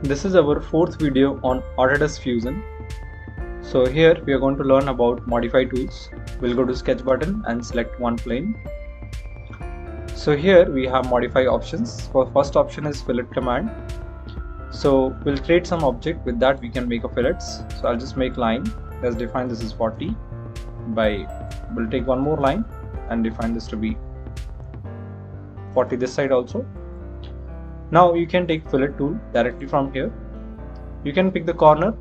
This is our fourth video on Autodesk Fusion. So here we are going to learn about Modify Tools. We'll go to Sketch button and select one plane. So here we have Modify options. For first option is Fillet Command. So we'll create some object. With that we can make a fillets. So I'll just make line. Let's define this is 40 by, we'll take one more line and define this to be 40 this side also. Now you can take fillet tool directly from here. You can pick the corner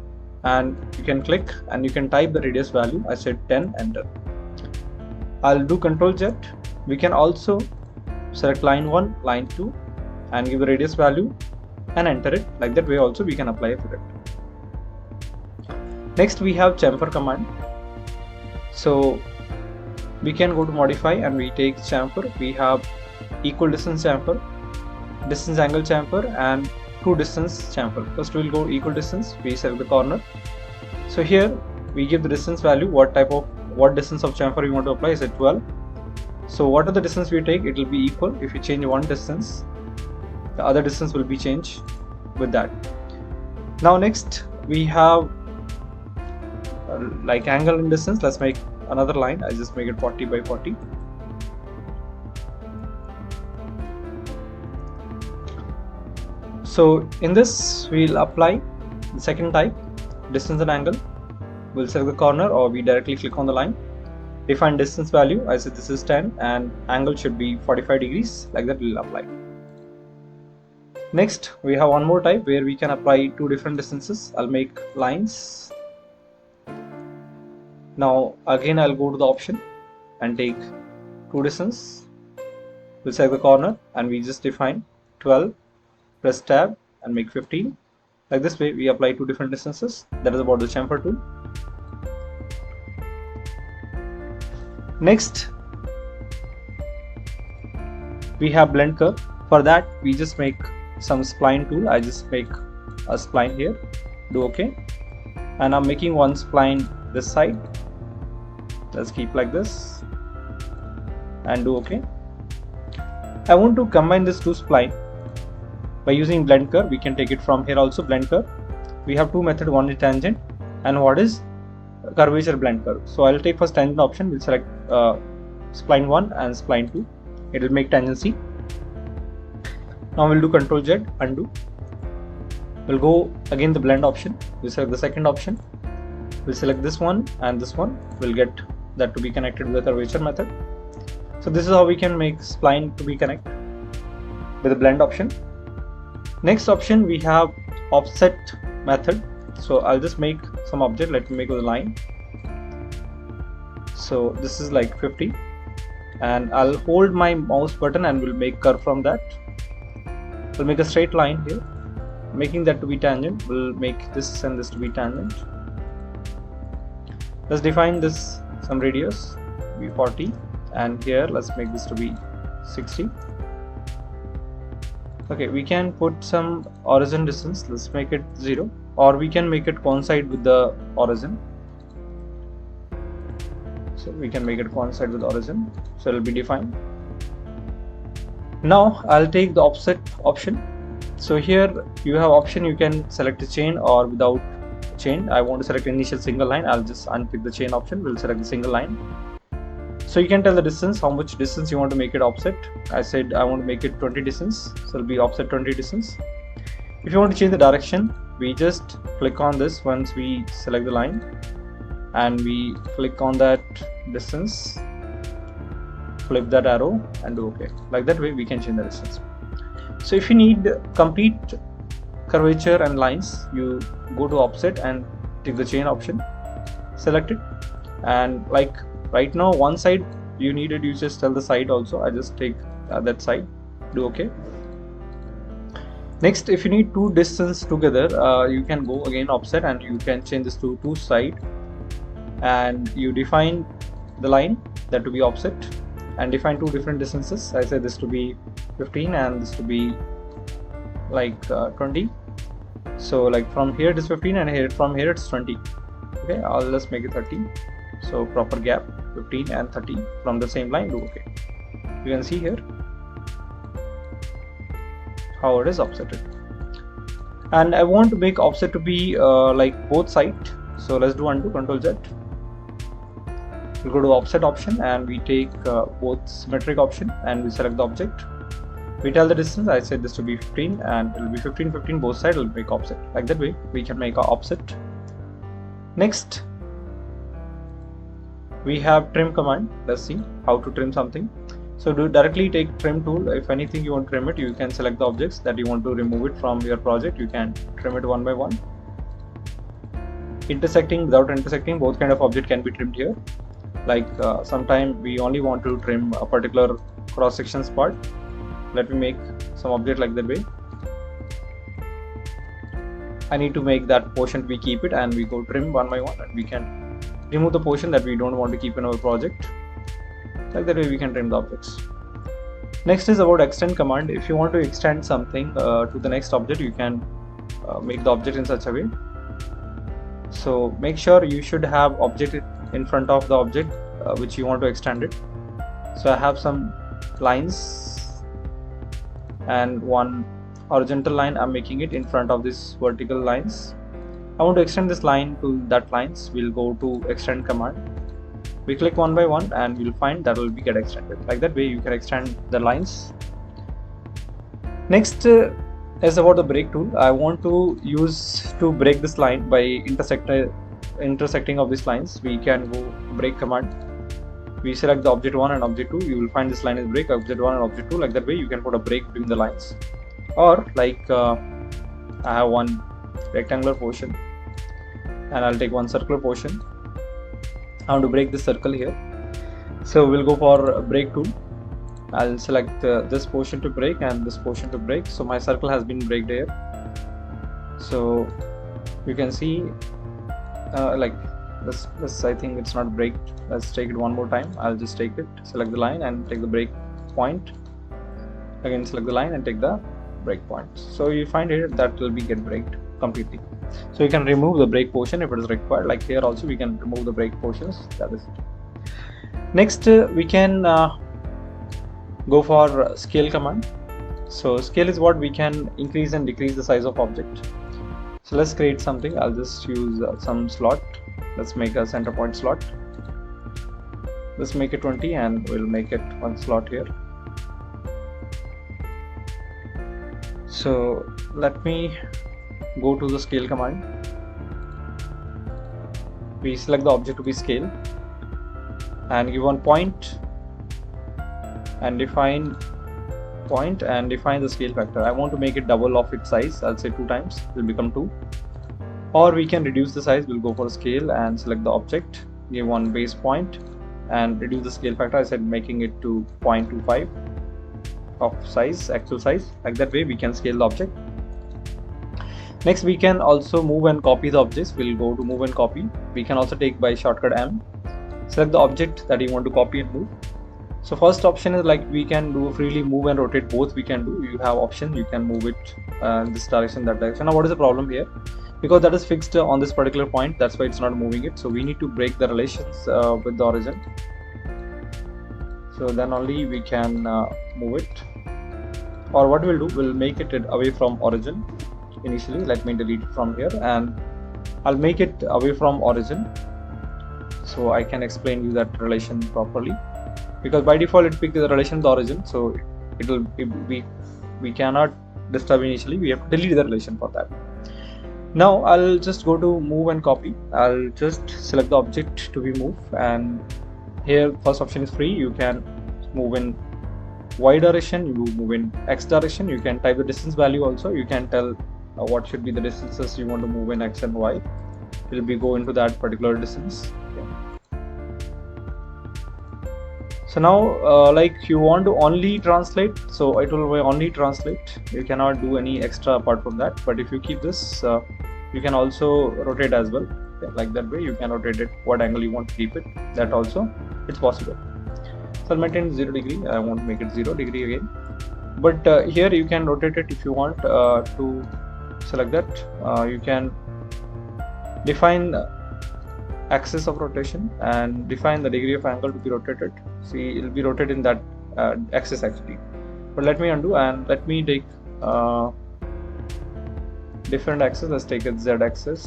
and you can click and you can type the radius value. I said 10, enter. I'll do Ctrl Z. We can also select line 1, line 2 and give the radius value and enter it. Like that way also we can apply a fillet. Next we have Chamfer Command. So we can go to modify and we take chamfer. We have equal distance chamfer, distance angle chamfer and true distance chamfer. First we'll go equal distance, we select the corner. So here we give the distance value, what distance of chamfer we want to apply. Is it 12? So what are the distance we take, it will be equal. If you change one distance, the other distance will be changed with that. Now next we have like angle and distance. Let's make another line. I just make it 40 by 40. So in this we'll apply the second type, distance and angle. We'll select the corner or we directly click on the line. Define distance value. I said this is 10 and angle should be 45 degrees. Like that we'll apply. Next we have one more type where we can apply two different distances. I'll make lines. Now again I'll go to the option and take two distance. We'll select the corner and we just define 12. Press tab and make 15. Like this way we apply two different distances. That is about the chamfer tool. Next we have blend curve. For that we just make some spline tool. I just make a spline here, do OK, and I'm making one spline this side. Let's keep like this and do OK. I want to combine this two spline. By using blend curve, we can take it from here also. Blend curve, we have two methods, one is tangent and what is curvature blend curve. So I'll take first tangent option. We'll select spline 1 and spline 2. It will make tangency. Now we'll do Ctrl Z, undo. We'll go again the blend option. We'll select the second option. We'll select this one and this one. We'll get that to be connected with the curvature method. So this is how we can make spline to be connected with the blend option. Next option we have offset method. So I'll just make some object. Let me make a line. So this is like 50 and I'll hold my mouse button and we'll make curve from that. We'll make a straight line here, making that to be tangent. We'll make this and this to be tangent. Let's define this some radius be 40 and here let's make this to be 60. Okay, we can put some origin distance. Let's make it 0 or we can make it coincide with the origin. So we can make it coincide with origin. So it will be defined. Now I'll take the offset option. So here you have option, you can select a chain or without chain. I want to select initial single line. I'll just unpick the chain option. We'll select the single line. So you can tell the distance, how much distance you want to make it offset. I said I want to make it 20 distance, so it'll be offset 20 distance. If you want to change the direction, we just click on this once we select the line and we click on that distance, flip that arrow and do OK. Like that way we can change the distance. So if you need complete curvature and lines, you go to offset and take the chain option, select it, and like right now one side you needed, you just tell the side also. I just take that side, do OK. Next if you need two distance together, you can go again offset and you can change this to two side and you define the line that to be offset and define two different distances. I say this to be 15 and this to be like 20. So like from here it is 15 and here from here it's 20. Okay, I'll just make it 30. So proper gap 15 and 30 from the same line, do OK. You can see here how it is offsetted. and I want to make offset to be like both sides. So let's do undo, Control Z. We'll go to offset option and we take both symmetric option and we select the object. We tell the distance, I said this to be 15 and it will be 15, 15, both sides will make offset. Like that way we can make our offset. Next we have trim command. Let's see how to trim something. So do directly take trim tool. If anything you want to trim it, you can select the objects that you want to remove it from your project. You can trim it one by one. Intersecting, without intersecting, both kind of object can be trimmed here. Like sometimes we only want to trim a particular cross sections part. Let me make some object like that way. I need to make that portion, we keep it and we go trim one by one, and we can remove the portion that we don't want to keep in our project. Like that way we can trim the objects. Next is about extend command. If you want to extend something to the next object, you can make the object in such a way. So make sure you should have object in front of the object which you want to extend it. So I have some lines and one horizontal line. I'm making it in front of this vertical lines. I want to extend this line to that lines. We'll go to extend command. We click one by one and we'll find that will be get extended. Like that way you can extend the lines. Next is about the break tool. I want to use to break this line by intersecting of these lines. We can go break command. We select the object 1 and object 2. You will find this line is break, object 1 and object 2. Like that way you can put a break between the lines. Or like I have one rectangular portion and I'll take one circular portion. I want to break this circle here. So we'll go for a break tool. I'll select this portion to break and this portion to break. So my circle has been breaked here. So you can see like this I think it's not breaked. Let's take it one more time. I'll just take it, select the line and take the break point. Again select the line and take the break point. So you find here that will be get breaked completely. So you can remove the break portion if it is required. Like here also we can remove the break portions. That is it. Next we can go for scale command. So scale is what we can increase and decrease the size of object. So let's create something. I'll just use some slot. Let's make a center point slot. Let's make it 20 and we'll make it one slot here. So let me go to the scale command. We select the object to be scale and give one point and define point and define the scale factor. I want to make it double of its size. I'll say 2 times, it will become 2. Or we can reduce the size. We'll go for scale and select the object, give one base point and reduce the scale factor. I said making it to 0.25 of size, actual size. Like that way we can scale the object. Next we can also move and copy the objects. We'll go to move and copy. We can also take by shortcut M. Select the object that you want to copy and move. So first option is like we can do freely move and rotate, both we can do. You have option, you can move it in this direction, that direction. Now what is the problem here? Because that is fixed on this particular point, that's why it's not moving it. So we need to break the relations with the origin. So then only we can move it. Or what we'll do, we'll make it away from origin initially. Let me delete it from here and I'll make it away from origin so I can explain you that relation properly. Because by default it picks the relation to the origin, so we cannot disturb initially. We have to delete the relation for that. Now I'll just go to move and copy. I'll just select the object to be moved, and here first option is free. You can move in Y direction, you move in X direction. You can type the distance value also. You can tell what should be the distances you want to move in X and Y. It will be go into that particular distance. Okay. So now like you want to only translate, so it will only translate. You cannot do any extra apart from that. But if you keep this, you can also rotate as well. Okay. Like that way you can rotate it what angle you want to keep it. That also it's possible. So I'll maintain 0 degree. I won't make it 0 degree again. But here you can rotate it if you want to select that. You can define axis of rotation and define the degree of angle to be rotated. See, it will be rotated in that axis actually. But let me undo and let me take different axis. Let's take it Z axis,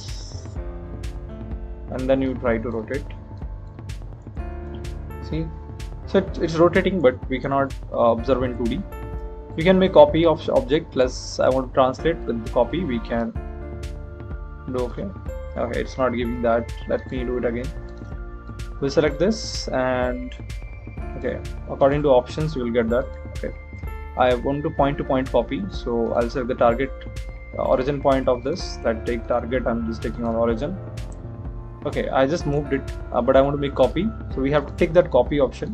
and then you try to rotate. See, so it's rotating, but we cannot observe in 2D. You can make copy of object. I want to translate with the copy. We can do okay. Okay, it's not giving that. Let me do it again. We'll select this, and okay, according to options you will get that. Okay, I want to point copy, so I'll select the target origin point of this. That take target, I'm just taking on origin. Okay, I just moved it, but I want to make copy, so we have to take that copy option.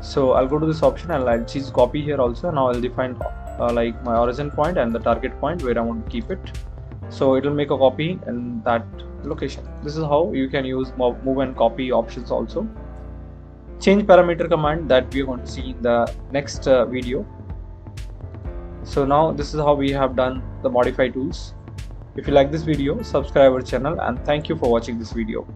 So I'll go to this option and I'll choose copy here also. Now I'll define like my origin point and the target point where I want to keep it. So it will make a copy in that location. This is how you can use move and copy options also. Change parameter command that we are going to see in the next video. So now this is how we have done the modify tools. If you like this video, subscribe our channel, and thank you for watching this video.